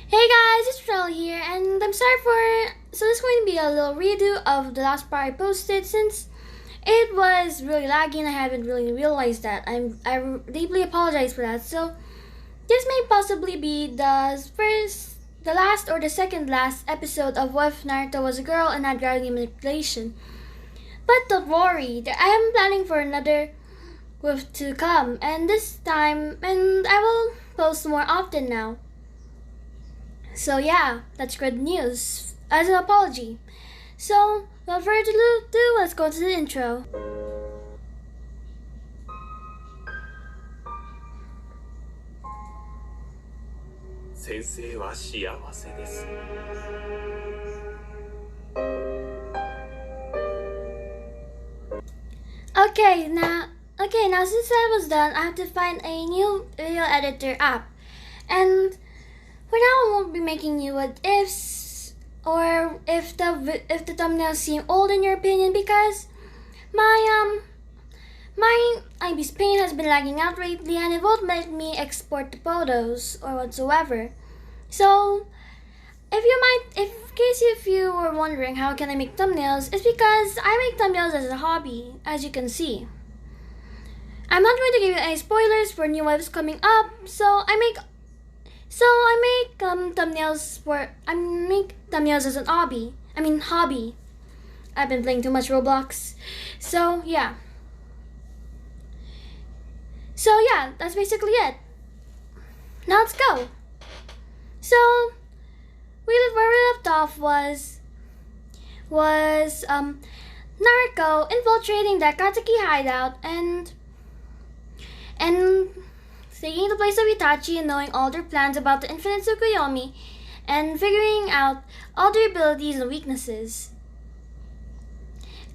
Hey guys, it's Rel here, and I'm sorry for. So, this is going to be a little redo of the last part I posted since it was really laggy and I haven't really realized that. I deeply apologize for that. So, this may possibly be the last, or the second last episode of What If Naruto Was a Girl and Had Gravity Manipulation. But don't worry, I am planning for another with to come, and this time, and I will post more often now. So yeah, that's good news. As an apology. So, without further ado, let's go to the intro. 先生は幸せです。Okay, now since that was done, I have to find a new video editor app. And for now, I won't be making you what ifs or if the thumbnails seem old in your opinion because my IB's paint has been lagging out lately and it won't let me export the photos or whatsoever. So if you were wondering how can I make thumbnails, it's because I make thumbnails as a hobby, as you can see. I'm not going to give you any spoilers for new webs coming up, so I make thumbnails as an hobby. Hobby. I've been playing too much Roblox. So yeah, that's basically it. Now let's go. So where we left off was Naruto infiltrating the Akatsuki hideout and taking the place of Itachi and knowing all their plans about the infinite Tsukuyomi and figuring out all their abilities and weaknesses.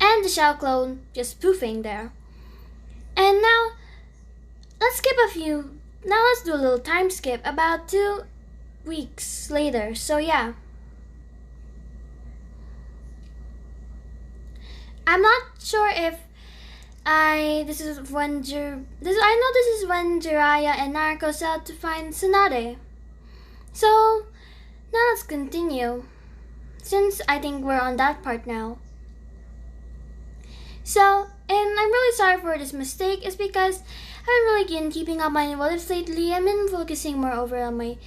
And the Shao clone just poofing there. And now let's do a little time skip about 2 weeks later. So yeah. I'm not sure if I know this is when Jiraiya and Naruto set out to find Tsunade. So now let's continue, since I think we're on that part now. So, and I'm really sorry for this mistake. It's because I haven't really been keeping up my what ifs lately. I've been focusing more over on my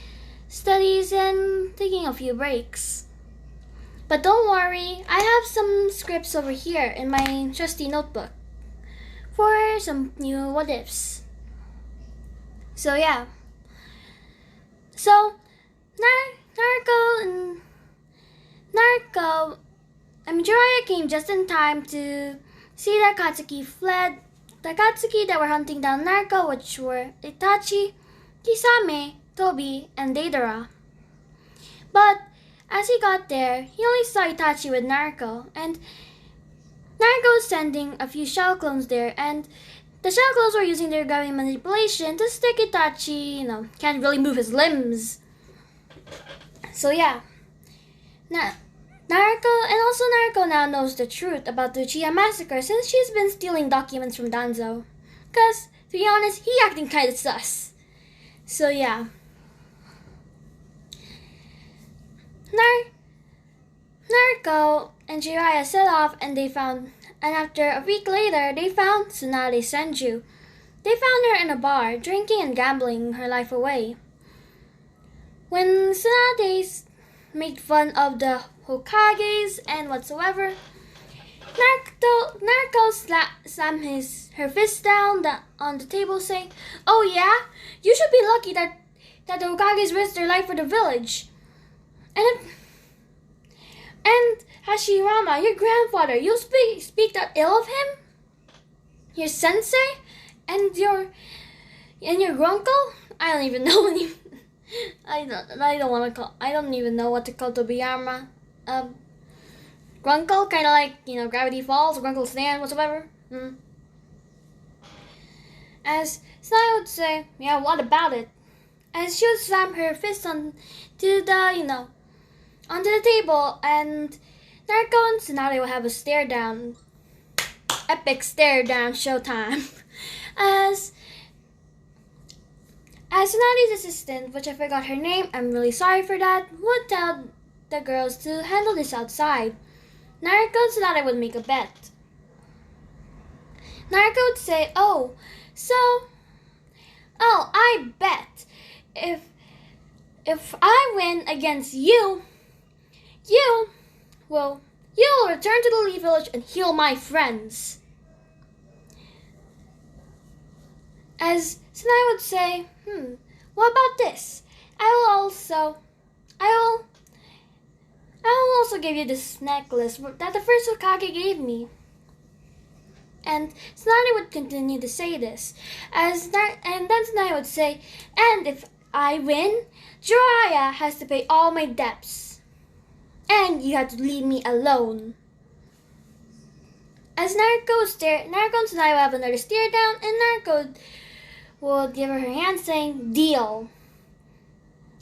studies and taking a few breaks. But don't worry, I have some scripts over here in my trusty notebook for some new what ifs. So yeah. So Jiraiya came just in time to see the Akatsuki fled. The Akatsuki that were hunting down Naruto, which were Itachi, Kisame, Tobi, and Deidara. But as he got there, he only saw Itachi with Naruto, and Naruto was sending a few Shao clones there, and the Shao clones were using their gravity manipulation to stick Itachi, can't really move his limbs. So yeah. Naruto now knows the truth about the Uchiha massacre since she's been stealing documents from Danzo. Cause, to be honest, he acting kinda sus. So yeah. Naruto and Jiraiya set off and after a week later, they found Tsunade Senju. They found her in a bar, drinking and gambling her life away. When Tsunade made fun of the Hokages and whatsoever, Naruto slammed her fist down on the table, saying, "Oh yeah, you should be lucky that the Hokages risked their life for the village. And Hashirama, your grandfather, you speak that ill of him? Your sensei? And your gruncle? I don't even know any. I don't even know what to call Tobiyama. Grunkle, kind of like, Gravity Falls, Grunkle Stand, whatsoever. As Sai would say, yeah, what about it? As she would slam her fist onto the table, and Naruto and Tsunade will have a stare down. Epic stare down showtime. As As Tsunade's assistant, which I forgot her name, I'm really sorry for that, would tell the girls to handle this outside. Naruto and Tsunade would make a bet. Naruto would say, I bet if I win against you, you'll return to the Leaf Village and heal my friends. As Tsunade would say, what about this? I will also give you this necklace that the first Hokage gave me. And Tsunade would continue to say this. And then Tsunade would say, and if I win, Jiraiya has to pay all my debts. And you have to leave me alone. As Naruto and Tsunade would have another stare down, and Naruto would give her hand saying, deal.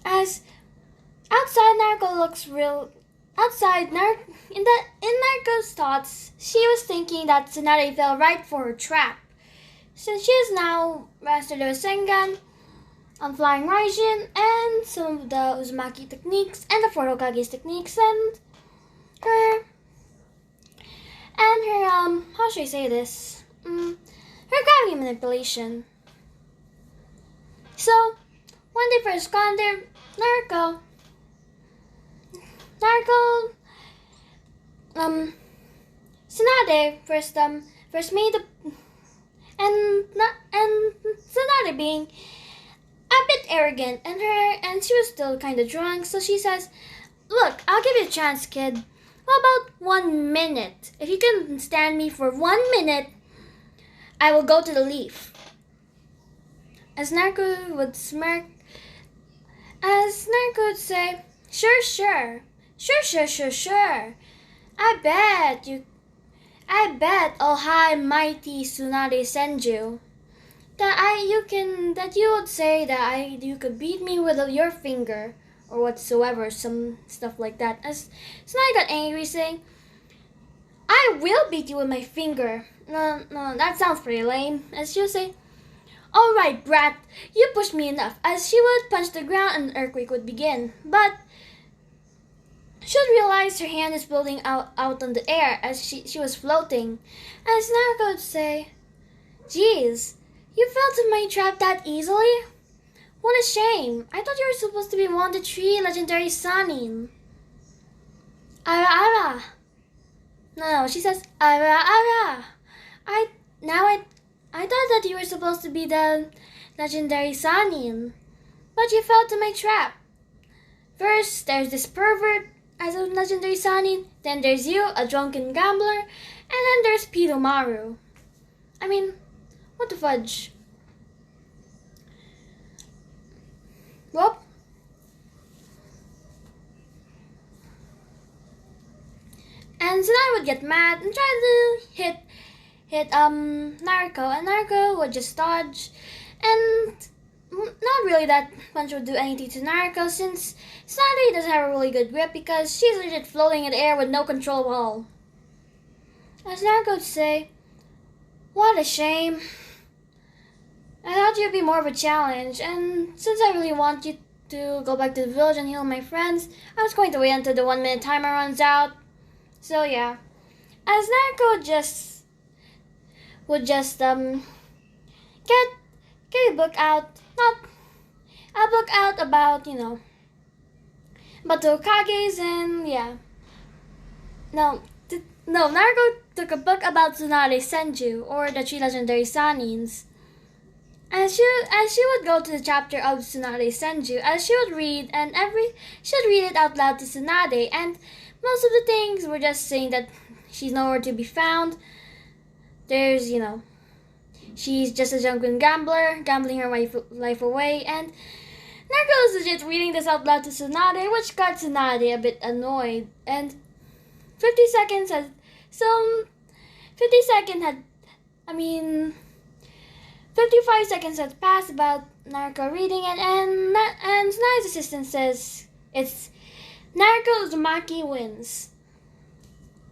As outside Naruto looks real... in Naruto's thoughts, she was thinking that Tsunade fell right for her trap. Since she has now mastered the Rasengan on Flying Raijin and some of the Uzumaki techniques and the Four Hokage's techniques and her how should I say this? Her gravity manipulation. So, when they first got there, Naruto, Tsunade first made the and Tsunade being a bit arrogant and she was still kind of drunk, so she says, "Look, I'll give you a chance, kid. How about 1 minute? If you can stand me for 1 minute, I will go to the leaf." As Naruto would smirk, as Naruto would say, Sure. I bet, oh high mighty Tsunade Senju, that you would say that you could beat me with your finger or whatsoever, some stuff like that. As Tsunade got angry, saying, I will beat you with my finger. No, that sounds pretty lame. As she'll say, alright, brat, you pushed me enough. As she would punch the ground and an earthquake would begin. But she would realize her hand is building out on the air as she was floating. As Naruto would say, Geez, you fell to my trap that easily? What a shame. I thought you were supposed to be one of the 3 legendary Sanin. Ara. No, she says, Ara. I thought that you were supposed to be the legendary Sanin. But you fell to my trap. First, there's this pervert as a legendary Sanin. Then there's you, a drunken gambler. And then there's Pidomaru. I mean, what the fudge? Well, and Tsunade would get mad and try to hit Naruto, and Naruto would just dodge, and not really that punch would do anything to Naruto since Tsunade doesn't have a really good grip because she's legit floating in the air with no control at all. As Naruto would say, what a shame. I thought you'd be more of a challenge, and since I really want you to go back to the village and heal my friends, I was going to wait until the 1 minute timer runs out. So yeah. As Naruto would just get a book out, not a book out about, but the Hokages and yeah. No, Naruto took a book about Tsunade Senju or the 3 legendary Sanins. And she would go to the chapter of Tsunade Senju as she would read she would read it out loud to Tsunade, and most of the things were just saying that she's nowhere to be found. There's, she's just a drunken gambler, gambling her life away, and Naruto is legit reading this out loud to Tsunade, which got Tsunade a bit annoyed. And 55 seconds had passed about Naruto reading it, and Tsunade's assistant says it's Naruto Uzumaki wins.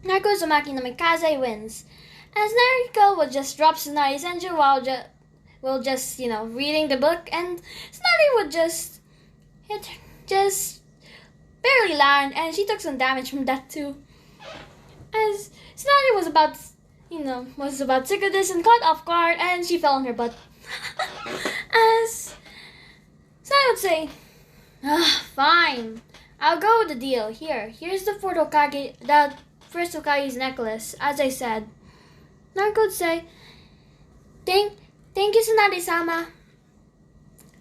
Naruto Uzumaki no Mikaze wins. As Naruto would just drop Tsunade Senju will just, reading the book, and Tsunade would just barely land, and she took some damage from that too. As Tsunade was about sick of this and caught off guard, and she fell on her butt. As Tsunade would say, fine, I'll go with the deal. Here's the first Hokage's necklace, as I said. Naruto would say, Thank you, Tsunade-sama.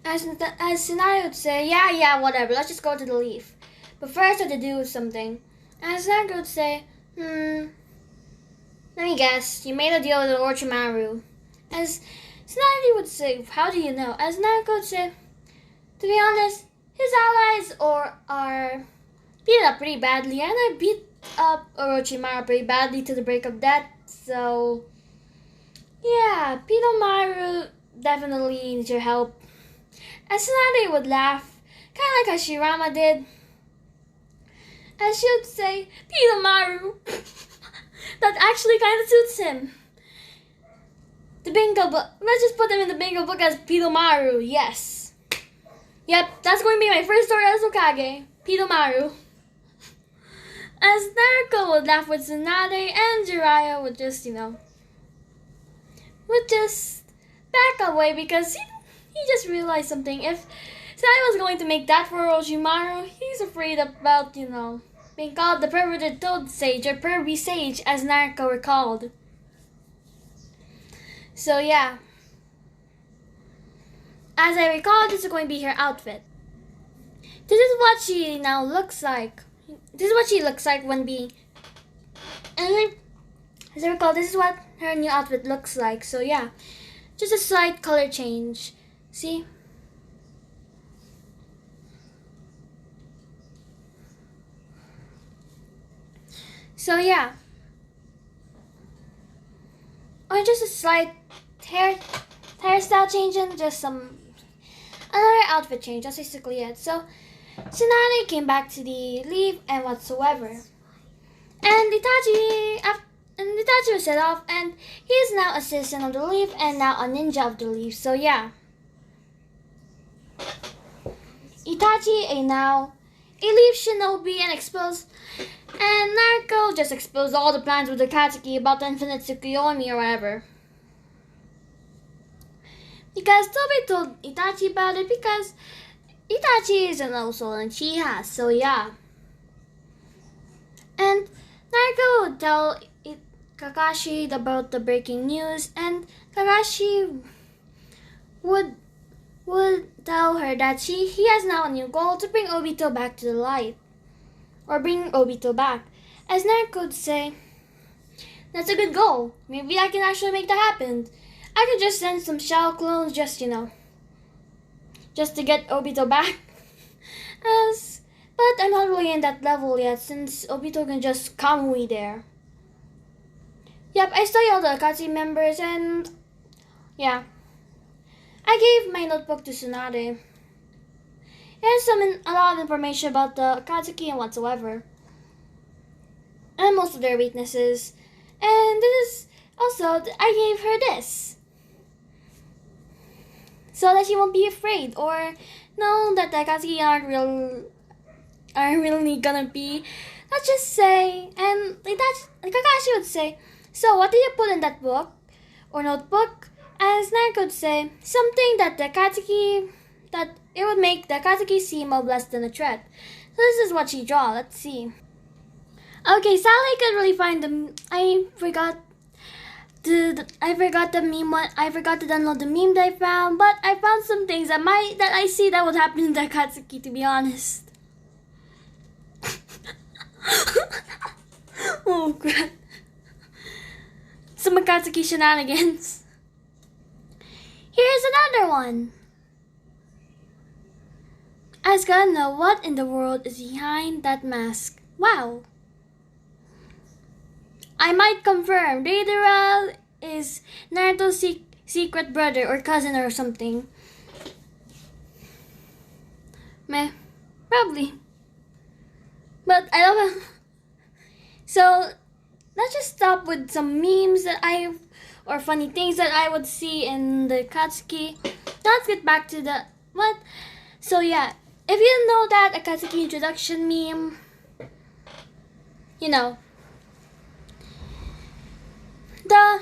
As Tsunade would say, yeah, whatever, let's just go to the leaf. But first I have to do something. As Naruto would say, let me guess, you made a deal with Orochimaru. As Tsunade would say, how do you know? As Naruto would say, to be honest, his allies are beat up pretty badly, and I beat up Orochimaru pretty badly to the break of death, so yeah, Pitomaru definitely needs your help. As Tsunade would laugh, kinda like Hashirama did, as she would say, Pitomaru! That actually kinda suits him. The bingo book, let's just put him in the bingo book as Pitomaru, yes. Yep, that's going to be my first story as Hokage, Pitomaru. As Naruto would laugh with Tsunade, and Jiraiya would just, back away because he just realized something. If Tsunade was going to make that for Orochimaru, he's afraid about, being called the perverted toad sage or pervy sage, as Naruto recalled. So yeah. As I recall, this is going to be her outfit. This is what she now looks like. This is what she looks like when being... And as I recall, this is what her new outfit looks like. So yeah, just a slight color change. See? So yeah. Or just a slight hairstyle change and just another outfit change. That's basically it. So Tsunade came back to the leaf and whatsoever. And Itachi was set off, and he is now a citizen of the leaf and now a ninja of the leaf. So yeah. Itachi now a leaf shinobi and exposed, and Naruto just exposed all the plans with the Katsuki about the infinite Tsukuyomi or whatever. Because Tobi told Itachi about it, because Itachi is an also an Uchiha, so yeah. And Naruto would tell Kakashi about the breaking news, and Kakashi would tell her that he has now a new goal to bring Obito back to the light. Or bring Obito back. As Naruto would say, that's a good goal. Maybe I can actually make that happen. I could just send some shell clones just to get Obito back. But I'm not really in that level yet, since Obito can just come me there. Yep, I study all the Akatsuki members, and yeah. I gave my notebook to Tsunade. It has a lot of information about the Akatsuki and whatsoever, and most of their weaknesses. And this is also, I gave her this, so that she won't be afraid or know that the Akatsuki aren't really gonna be. Let's just say, and Kakashi would say, so what did you put in that book or notebook? As Naruto would say, something that it would make the Akatsuki seem of less than a threat. So this is what she draw. Let's see. Okay, Sally could really find the. I forgot the meme. I forgot to download the meme that I found, but I found some things that I see that would happen in the Akatsuki. To be honest. Oh crap! Some Akatsuki shenanigans. Here's another one. I just gotta know what in the world is behind that mask. Wow. I might confirm. Deidara is Naruto's secret brother or cousin or something. Meh. Probably. But I love it. So let's just stop with some memes that I or funny things that I would see in the Akatsuki. Let's get back to the what. So yeah, if you know that Akatsuki introduction meme, you know the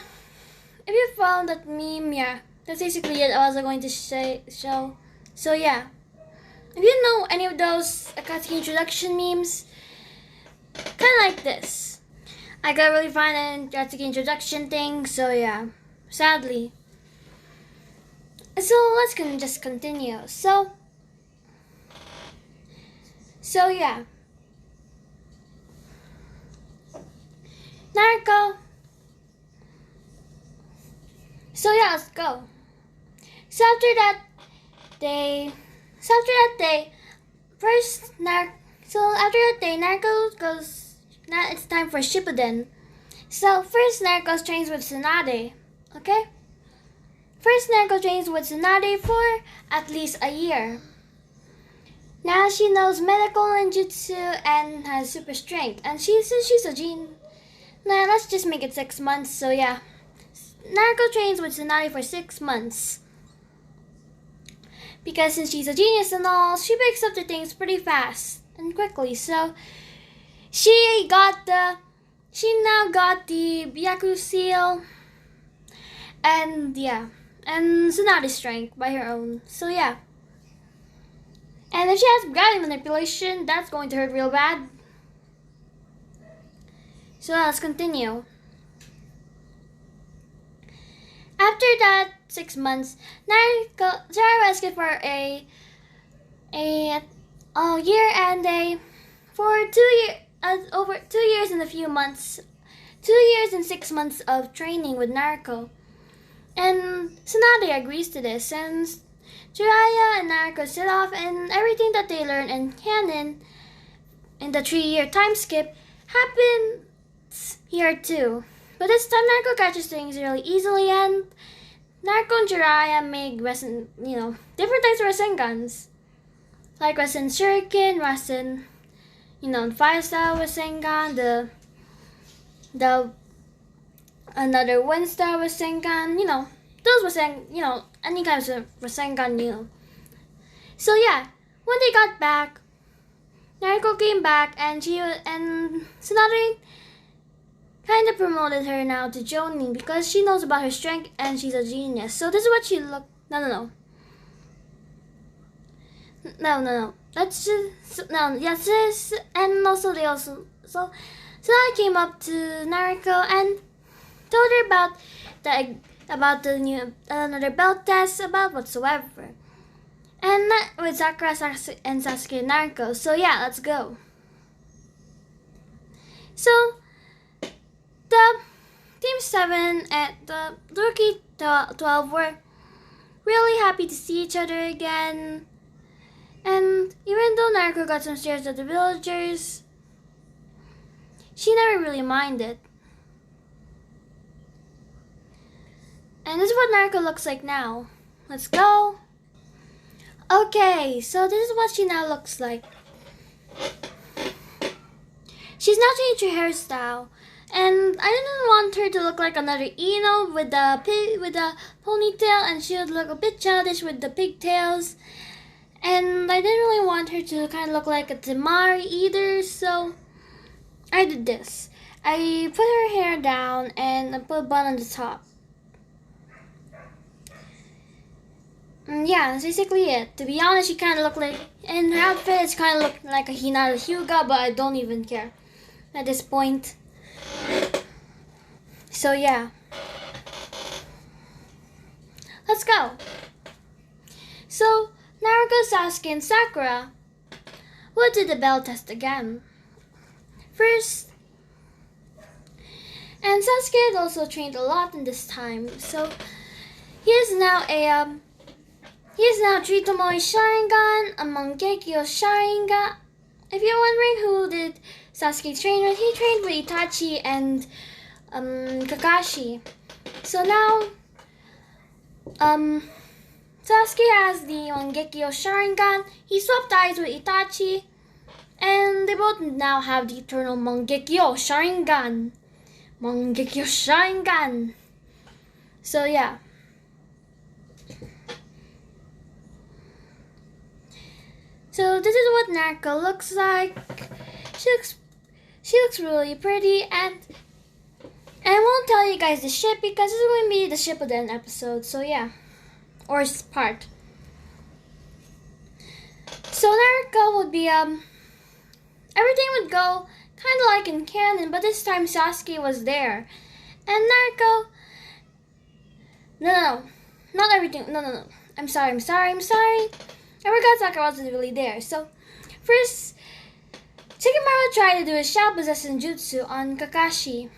if you found that meme, yeah, that's basically it. I was going to show. So yeah, if you know any of those Akatsuki introduction memes, kind of like this. I got really fun in Akatsuki introduction thing. So yeah, sadly. So let's just continue. So yeah, Naruto. So yeah, let's go. So after that day, Naruto goes. Now it's time for Shippuden. So first, Naruto trains with Tsunade. Okay. First, Naruto trains with Tsunade for at least a year. Now she knows medical ninjutsu and has super strength. And since she's a gene, now let's just make it 6 months. So yeah, Naruto trains with Tsunade for 6 months. Because since she's a genius and all, she picks up the things pretty fast and quickly. So she now got the Byaku seal and yeah, and Tsunade's strength by her own. So yeah. And if she has gravity manipulation, that's going to hurt real bad. So let's continue. After that 6 months, Jiraiya rescued for a year and over 2 years and a few months, 2 years and 6 months of training with Naruto. And Tsunade agrees to this, and Jiraiya and Naruto set off, and everything that they learn in canon in the 3-year time skip happens here too. But this time Naruto catches things really easily, and Naruto and Jiraiya make different types of Rasengans. Like Rasen Shuriken, Rasen, Fire Style Rasengan, the another Wind Style Rasengan, those any kinds of Rasengan, So yeah, when they got back, Naruto came back, and Tsunade kind of promoted her now to Jonin because she knows about her strength and she's a genius. So this is what she looked. No. That's just Yes, this, and also so I came up to Naruto and told her about the new another belt test about whatsoever, and that with Sakura and Sasuke and Naruto. So yeah, let's go. So the Team 7 and the Rookie 12 were really happy to see each other again. And even though Naruto got some stares at the villagers, she never really minded. And this is what Naruto looks like now. Let's go. Okay, so this is what she now looks like. She's now changed her hairstyle. And I didn't want her to look like another Ino with the ponytail, and she would look a bit childish with the pigtails. And I didn't really want her to kind of look like a Temari either, so I did this. I put her hair down and I put a bun on the top. And yeah, that's basically it. To be honest, she kind of looked like, in her outfit, it's kind of looked like a Hinata Hyuga, but I don't even care at this point. So yeah. Let's go. So Naruto, Sasuke, and Sakura will do the bell test again. First, and Sasuke had also trained a lot in this time, so he is now Three Tomoe Sharingan, a Mangekyo Sharingan. If you're wondering who did Sasuke train with, he trained with Itachi and Kakashi. So now, Sasuke has the Mangekyo Sharingan. He swapped eyes with Itachi, and they both now have the eternal Mangekyo Sharingan. Mangekyo Sharingan. So yeah. So this is what Naruto looks like. She looks really pretty, and I won't tell you guys the ship because it's going to be the Shippuden episode. So yeah, or part. So Naruto would be everything would go kind of like in canon, but this time Sasuke was there, and Naruto. No, not everything. No. I'm sorry. I forgot Sakura wasn't really there. So, first, Shikamaru tried to do a shadow possession jutsu on Kakashi.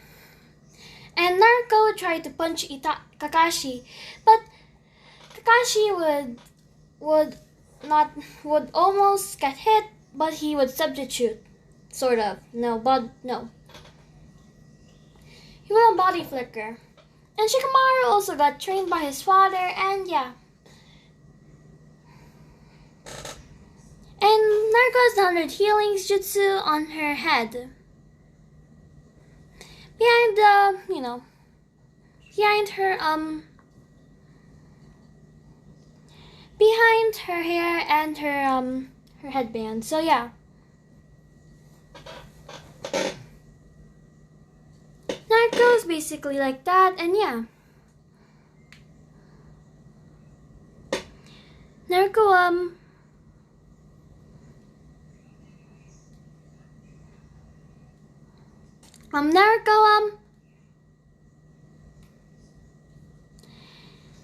And Naruto tried to punch Kakashi. But Kakashi would almost get hit, but he would substitute. Sort of. No. He would body flicker. And Shikamaru also got trained by his father, and yeah. And Naruto's 100 healings jutsu on her head. Behind behind her hair and her headband. So yeah. Naruto's basically like that, and yeah. Naruto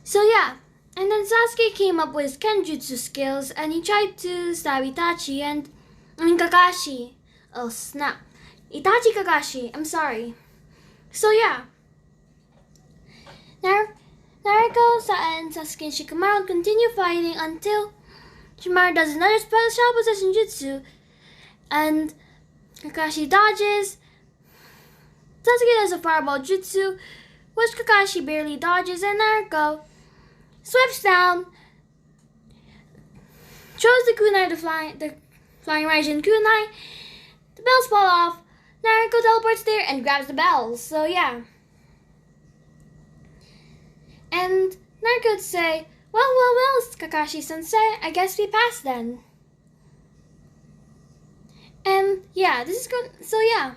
So yeah, and then Sasuke came up with his Kenjutsu skills, and he tried to stab Itachi and Kakashi. Oh snap, Itachi Kakashi. I'm sorry. So yeah, Naruto and Sasuke and Shikamaru continue fighting until Shikamaru does another special possession jutsu, and Kakashi dodges. Sasuke does a fireball jutsu, which Kakashi barely dodges, and Naruto swipes down, throws the kunai, the flying Raijin kunai. The bells fall off. Naruto teleports there and grabs the bells. So yeah. And Naruto would say, well, Kakashi-sensei, I guess we passed then. And yeah, this is good. So yeah.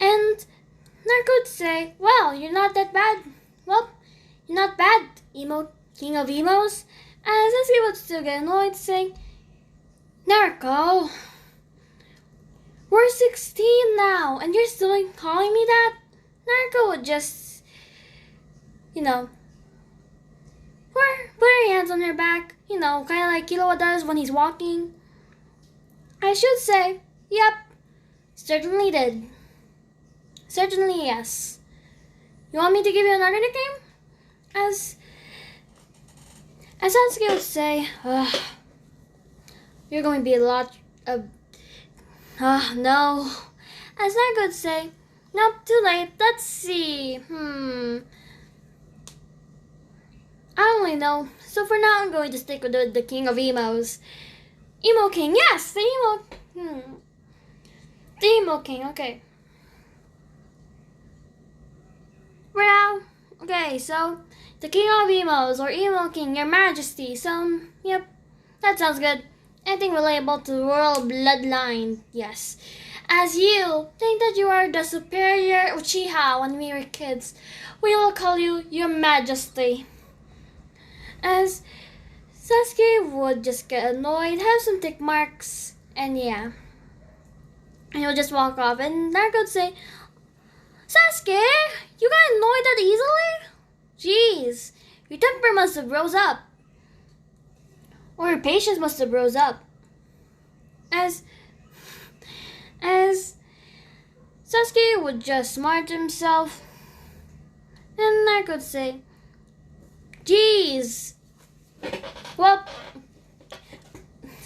And Naruto would say, well, you're not that bad. Well, you're not bad, king of emos. And Sasuke would still get annoyed, saying, Naruto, we're 16 now, and you're still calling me that? Naruto would just, put her hands on her back, kind of like Killua does when he's walking. I should say, yep, certainly did. Certainly yes. You want me to give you another nickname? As Sasuke would say, you're going to be a lot of... no. As Naruto would say, nope, too late. Let's see. I don't really know. So for now, I'm going to stick with the king of emos. Emo king, yes! The emo... The emo king, okay. For now, okay, so... The king of emos, or emo king, your majesty. So, yep, that sounds good. Anything relatable to the royal bloodline, yes. As you think that you are the superior Uchiha when we were kids, we will call you your majesty. As Sasuke would just get annoyed, have some tick marks, and yeah. And he'll just walk off, and Naruto would say, Sasuke, you got annoyed that easily? Jeez, your temper must have rose up. Or your patience must have rose up. As Sasuke would just smart himself, and I could say, Jeez. Well,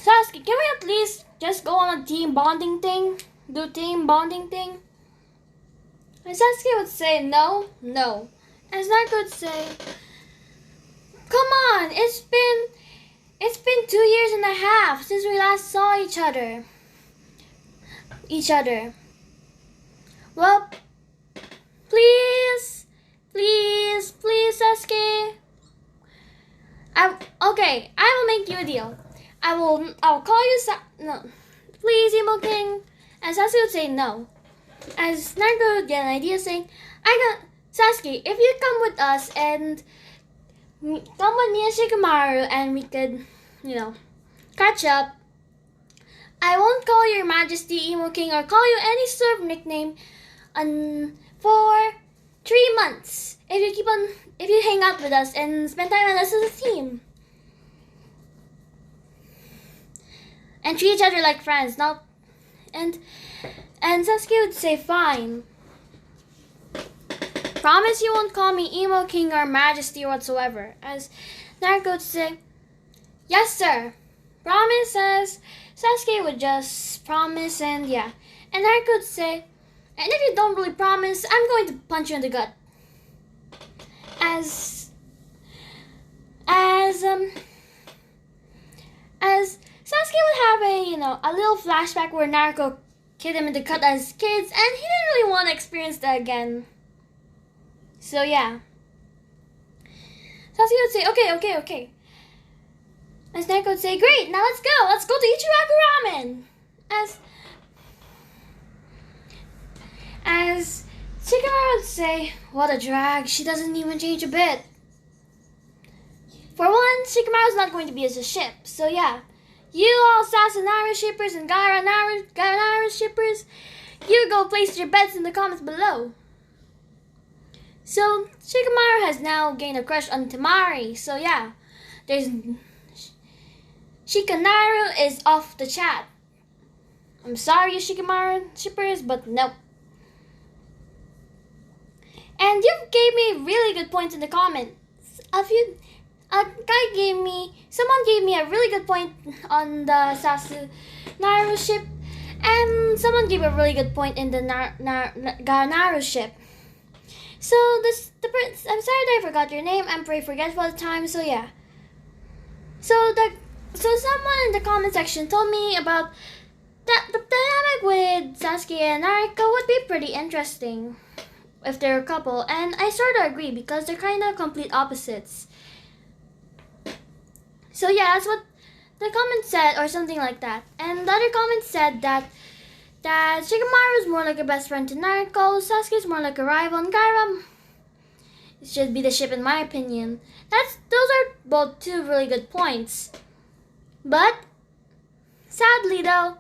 Sasuke, can we at least just go on a team bonding thing? Do team bonding thing? And Sasuke would say, no. As I could say, come on, it's been 2 years and a half since we last saw each other. Well, please Please, please, Sasuke. Okay, I will make you a deal. I'll call you no. Please, Emo King. And Sasuke would say no. As Naruto would get an idea saying, I got Sasuke, if you come with us and come with me and Shikamaru and we could, catch up, I won't call you Your Majesty, Emo King, or call you any sort of nickname for 3 months. If you hang out with us and spend time with us as a team. And treat each other like friends, and Sasuke would say fine. Promise you won't call me Emo King or Majesty whatsoever. As Naruto would say, yes sir. Promise. As Sasuke would just promise, and yeah. And Naruto would say, and if you don't really promise, I'm going to punch you in the gut. As Sasuke would have a little flashback where Naruto kicked him in the gut as kids, and he didn't really want to experience that again. So yeah. Sasuke would say, okay. As Naruto would say, great, now let's go to Ichiraku Ramen. As Shikamaru would say, what a drag, she doesn't even change a bit. For one, Shikamaru's not going to be as a ship, so yeah. You all Sasunaru shippers and Garanaru shippers, you go place your bets in the comments below. So, Shikamaru has now gained a crush on Temari, so yeah. Shikamaru is off the chat. I'm sorry, you Shikamaru shippers, but nope. And you gave me really good points in the comments. Someone gave me a really good point on the Sasunaru ship, and someone gave a really good point in the Garanaru ship. So I'm sorry that I forgot your name. I'm pretty forgetful at the time. So yeah. So someone in the comment section told me about that the dynamic with Sasuke and Naruto would be pretty interesting if they're a couple, and I sort of agree because they're kind of complete opposites. So yeah, that's what the comment said, or something like that. And the other comment said that Shikamaru is more like a best friend to Naruto, Sasuke is more like a rival, and Gaara should be the ship in my opinion. Those are both two really good points. But sadly though,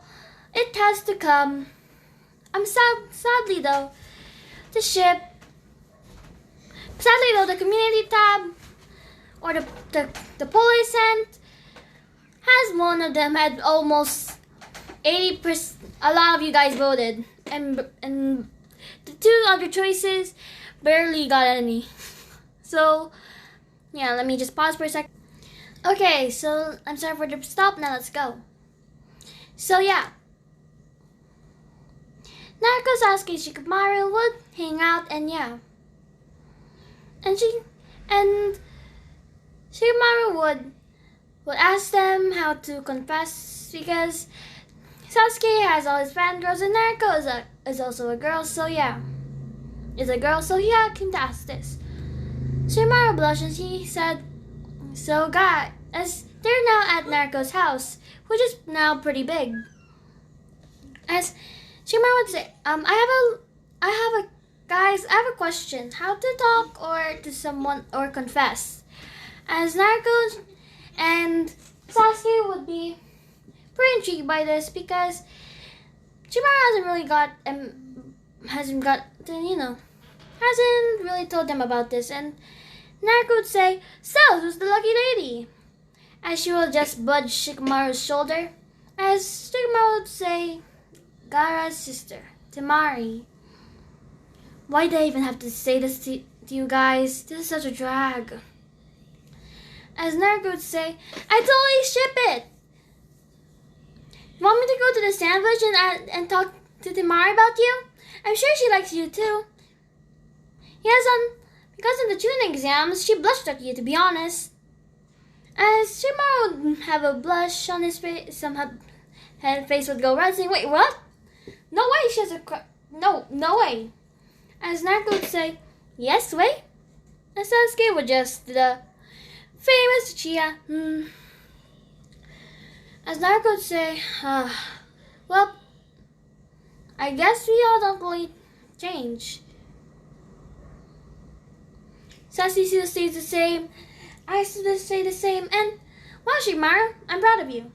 it has to come. Sadly though, the community tab or the poll I sent has one of them had almost 80%. A lot of you guys voted, and the two other choices barely got any. So yeah, let me just pause for a sec. Okay, so I'm sorry for the stop. Now let's go. So yeah, Naruto, Sasuke, Shikamaru would hang out, and yeah, and Shikamaru would ask them how to confess because Sasuke has all his fangirls and Naruto is also a girl, so yeah, is a girl, so yeah, came to ask this. Shikamaru blushed and he said, so guys, as they're now at Naruto's house, which is now pretty big. As Shikamaru would say, I have a question. How to talk or to someone or confess? As Naruto and Sasuke would be pretty intrigued by this because Shikamaru hasn't really told them about this, and Naruto would say, so who's the lucky lady? As she will just budge Shikamaru's shoulder, as Shikamaru would say, Gaara's sister, Temari. Why did I even have to say this to you guys? This is such a drag. As Naruto would say, I totally ship it. Want me to go to the sandwich and talk to Temari about you? I'm sure she likes you too. Yes, because in the tuning exams, she blushed at you, to be honest. As Shikamaru would have a blush on his face, somehow his face would go red, saying, wait, what? No way, she has a no way. As Naruto would say, yes, wait, And Sasuke would just the famous Chia. As Naruto would say, well, I guess we all don't really change. Sasuke still stays the same. I still stay the same. And wow, Shikamaru, I'm proud of you.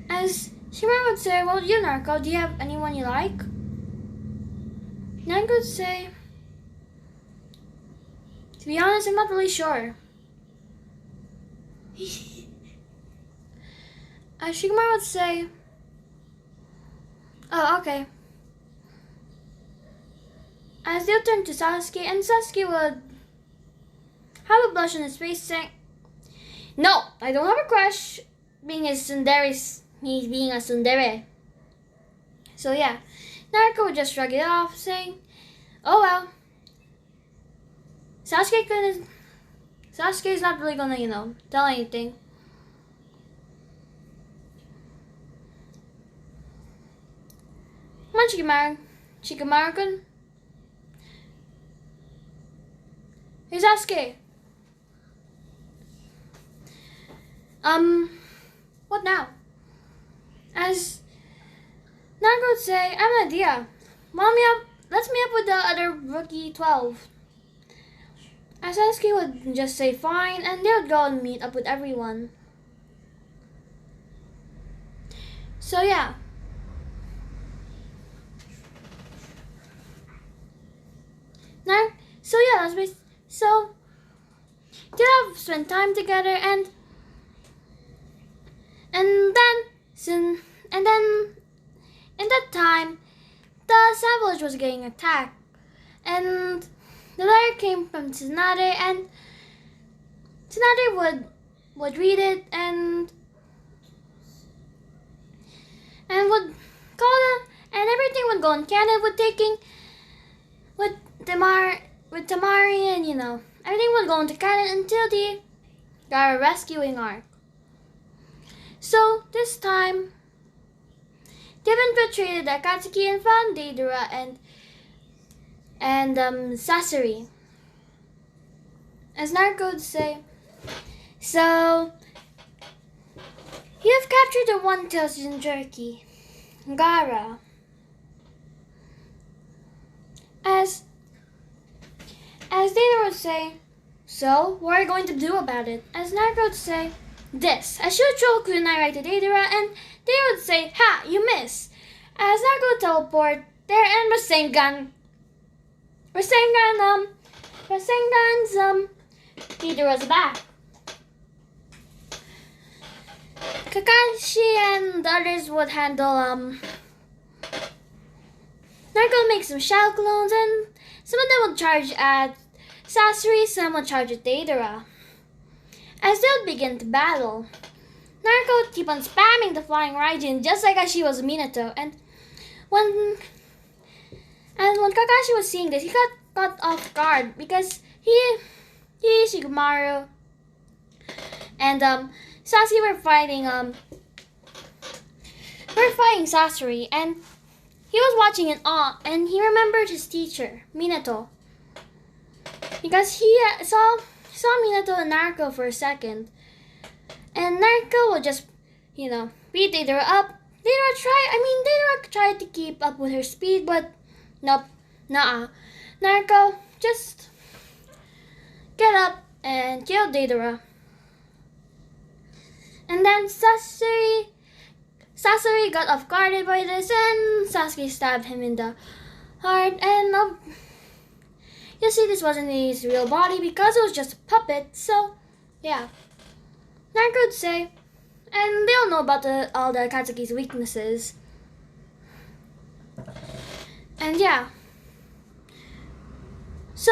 As Shikamaru would say, well, you Naruto, do you have anyone you like? Naruto would say, to be honest, I'm not really sure. As Shikamaru would say, oh, okay. As they'll turn to Sasuke, and Sasuke would have a blush on his face saying, no, I don't have a crush, being a tsundere, me being a tsundere. So yeah, Naruto would just shrug it off, saying, oh well. Sasuke's not really gonna, tell anything. Come on, Shikamaru-kun. Hey, Sasuke. What now? As Naruto would say, I have an idea. Let's meet up with the other rookie 12. As Sasuke would just say fine, and they would go and meet up with everyone. So yeah. So they have spent time together, and then in that time, the Savage was getting attacked, and the letter came from Tsunade, and Tsunade would read it and would call them, and everything would go in canon with Tamari, and everything would go into canon until the Gaara rescuing arc. So this time, they infiltrated the Akatsuki and found Deidara and Sasori. As Naruto would say, so you have captured the one-tailed Jinchuriki, Gaara. As Deidara would say, so what are you going to do about it? As Naruto would say, this. I shoot troll kunai right to Deidara, and Deidara would say, ha, you miss. As Naruto would teleport there, and Rasengan's Deidara's back. Kakashi and the others would handle Naruto would make some shadow clones, and some of them would charge at Sasori, some would charge at Deidara. As they would begin to battle, Naruto would keep on spamming the flying Raijin just like as she was Minato, and when Kakashi was seeing this, he got caught off guard because he Shikamaru and Sasuke were fighting Sasori, and he was watching in awe, and he remembered his teacher, Minato, because he saw Minato and Naruto for a second, and Naruto would just, beat Deidara up. Deidara tried to keep up with her speed, but nope, Naruto just get up and kill Deidara. And then Sasori got off guarded by this, and Sasuke stabbed him in the heart, and you see this wasn't his real body because it was just a puppet, so yeah. Naruto would say, and they'll know about all the Akatsuki's weaknesses. And yeah. So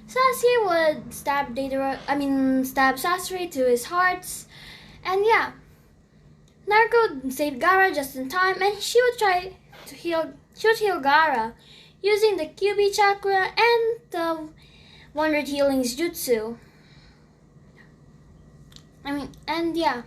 Sasuke would stab Sasori to his hearts, and yeah. Naruto would save Gaara just in time, and she would heal Gaara using the QB chakra and the Wondered Healings jutsu. And yeah.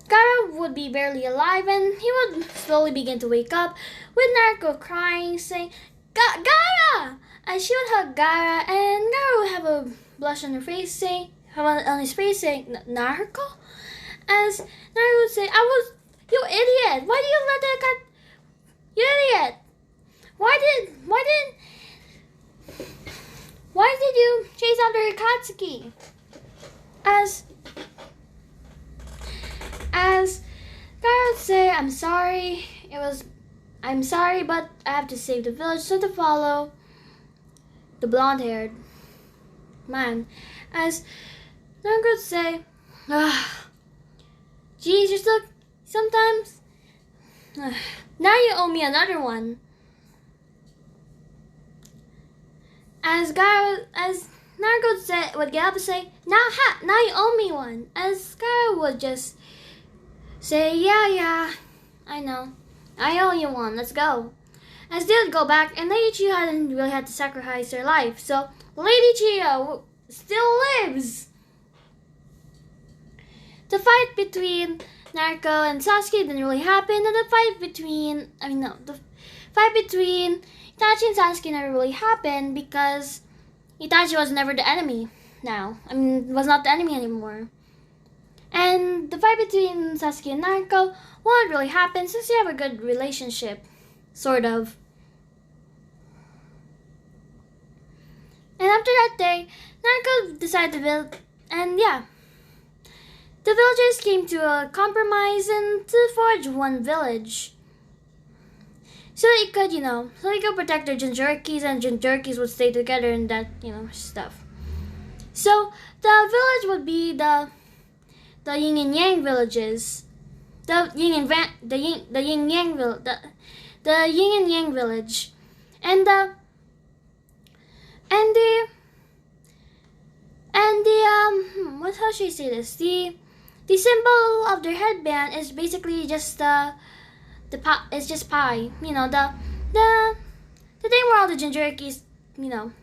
Gaara would be barely alive, and he would slowly begin to wake up with Naruto crying, saying, Gaara! she would hug Gara, and Gara would have a blush on her face, on his face saying Naruto. As Naruto would say, you idiot! Why do you let that cat? You idiot! Why did you chase after Katsuki? As Gara would say, I'm sorry. I'm sorry, but I have to save the village, so to follow the blonde-haired man. As Naruto would say, geez, you're still sometimes. Now you owe me another one. As Naruto would get up and say, now you owe me one. As Gara would just say, yeah, I know. I owe you one, let's go. As they would go back, and Lady Chiyo hadn't really had to sacrifice her life, so Lady Chiyo still lives. The fight between Naruto and Sasuke didn't really happen, and the fight between Itachi and Sasuke never really happened because Itachi was never the enemy now. Was not the enemy anymore. And the fight between Sasuke and Naruto won't really happen since they have a good relationship, sort of. And after that day, Naruto decided to build, and yeah. The villagers came to a compromise and to forge one village. So they could protect their Jinchurikis, and Jinchurikis would stay together and that, stuff. So the village would be the Yin and Yang villages. The Yin and Yang village. How should I say this? The symbol of their headband is basically just it's just pie. The thing where all the Jinchurikis,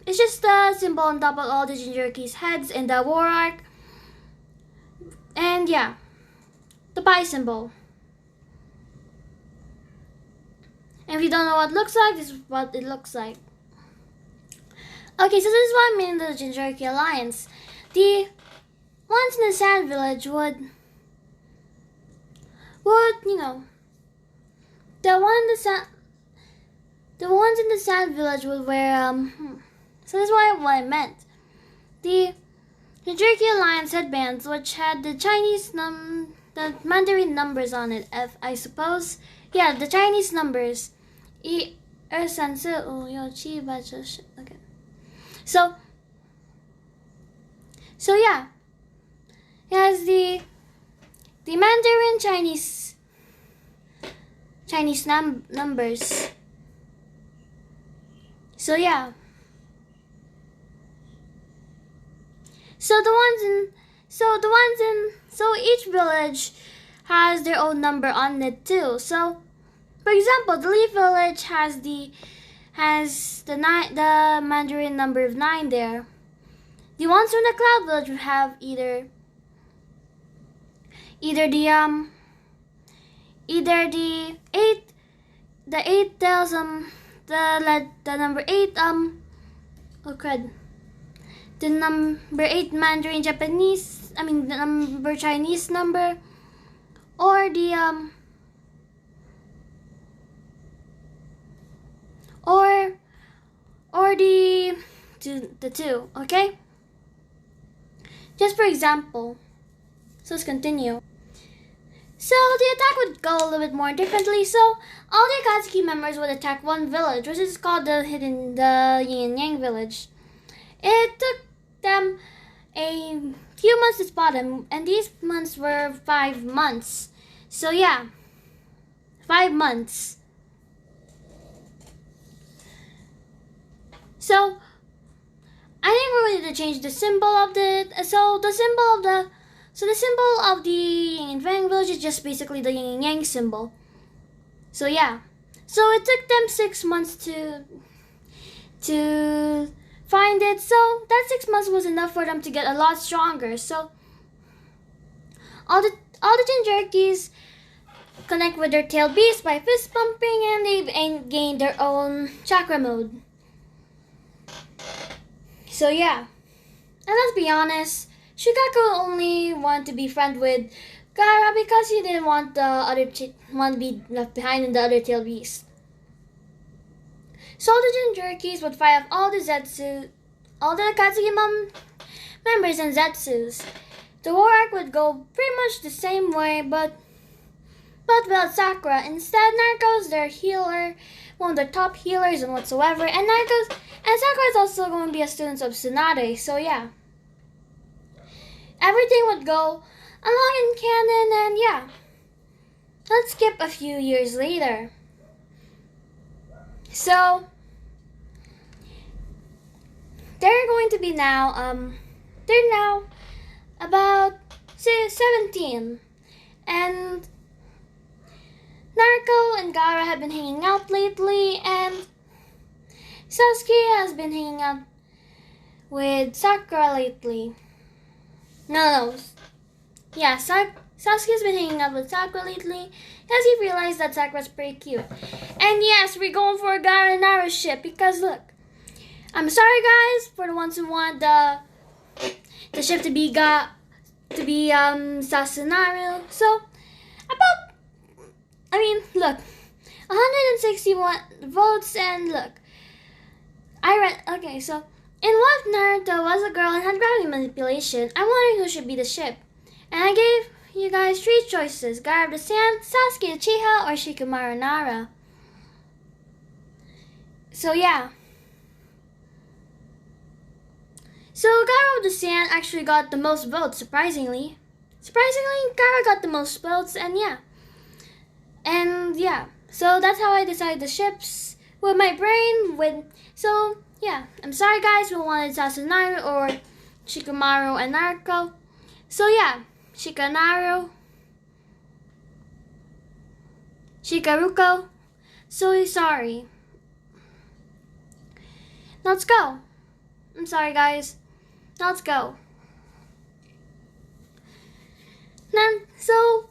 it's just the symbol on top of all the Jinchurikis' heads in the war arc. And yeah, the pie symbol. And if you don't know what it looks like, this is what it looks like. Okay, so this is what I mean in the Jinchuriki Alliance. The ones in the Sand Village would the ones in the Sand Village would wear so this is what I meant. The Jinchuriki Alliance headbands, which had the the Mandarin numbers on it, I suppose. Yeah, the Chinese numbers. Okay. So yeah. It has the Mandarin Chinese numbers. So yeah. So each village has their own number on it too. So, for example, the Leaf Village has the Mandarin number of 9 there. The ones from the Cloud Village would have either the 8 tells the number 8 the number 8 Mandarin Japanese, the number Chinese number, or the the 2, okay? Just for example. So let's continue. So the attack would go a little bit more differently. So all the Akatsuki members would attack one village, which is called the Yin and Yang village. It took them a few months to spot him, and these months were 5 months. So yeah, 5 months. So I think we're going to change the symbol of the symbol of the Yin and Yang village is just basically the Yin and Yang symbol. So yeah. So it took them 6 months to find it. So that 6 months was enough for them to get a lot stronger. So all the Jinchurikis connect with their tail beasts by fist pumping, and they gain their own chakra mode. So yeah, and let's be honest, Shikako only wanted to be friends with Gaara because he didn't want want to be left behind in the other tail beast. So the Jinchurikis would fight off all the Akatsuki members and Zetsus. The war arc would go pretty much the same way, but without Sakura. Instead, Naruto's their healer, one of their top healers and whatsoever, and Sakura is also going to be a student of Tsunade. So yeah, everything would go along in canon, and yeah, let's skip a few years later. So they're going to be they're now about 17, and Naruto and Gaara have been hanging out lately, and Sasuke has been hanging out with Sakura lately. No. Yeah, Sasuke's been hanging out with Sakura lately because he realized that Sakura's pretty cute. And yes, we're going for a Gaara and Naruto ship because look, I'm sorry guys for the ones who want the ship to be Sasunaru. So look, 161 votes, and look, okay, so in what if Naruto was a girl and had gravity manipulation? I'm wondering who should be the ship. And I gave you guys 3 choices: Gaara of the Sand, Sasuke Uchiha, or Shikamaru Nara. So yeah. So Gaara of the Sand actually got the most votes, surprisingly. Gaara got the most votes, and yeah. And yeah. So that's how I decided the ships with my brain. So yeah, I'm sorry guys who wanted Sasunaru or Shikamaru and Naruto. So yeah, Shikaruko. So sorry. Now let's go. I'm sorry guys. Now let's go. So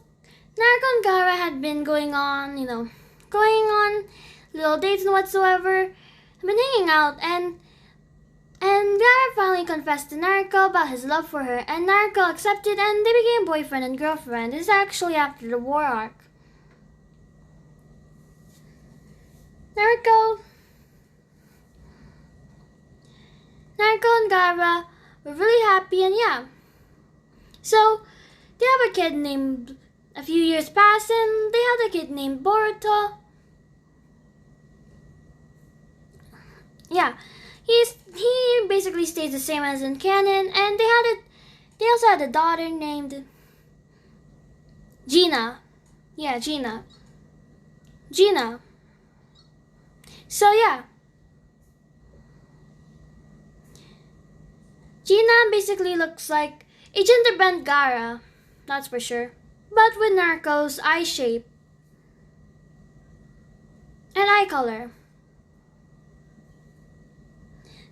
Naruto and Gaara had been going on little dates and whatsoever. I've been hanging out, and Gaara finally confessed to Naruto about his love for her, and Naruto accepted, and they became boyfriend and girlfriend. This is actually after the war arc. Naruto and Gaara were really happy, and yeah. So they have a kid named. A few years passed, and they had a kid named Boruto. Yeah, he basically stays the same as in canon, and they also had a daughter named Gina. Yeah, Gina. So yeah, Gina basically looks like a gingerbread Gaara, that's for sure, but with Naruto's eye shape and eye color.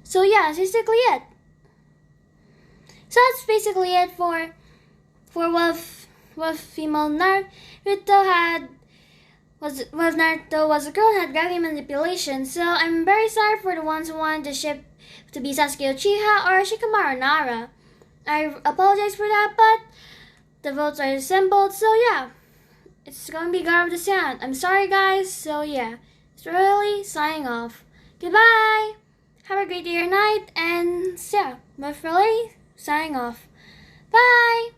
So yeah, that's basically it. So that's basically it for what female Naruto had was Naruto was a girl and had gravity manipulation. So I'm very sorry for the ones who wanted the ship to be Sasuke Uchiha or Shikamaru Nara. I apologize for that, but the votes are assembled. So yeah, it's gonna be Gaara of the Sand. I'm sorry guys. So yeah, it's really signing off. Goodbye. Have a great day or night, and yeah, Murphy signing off. Bye!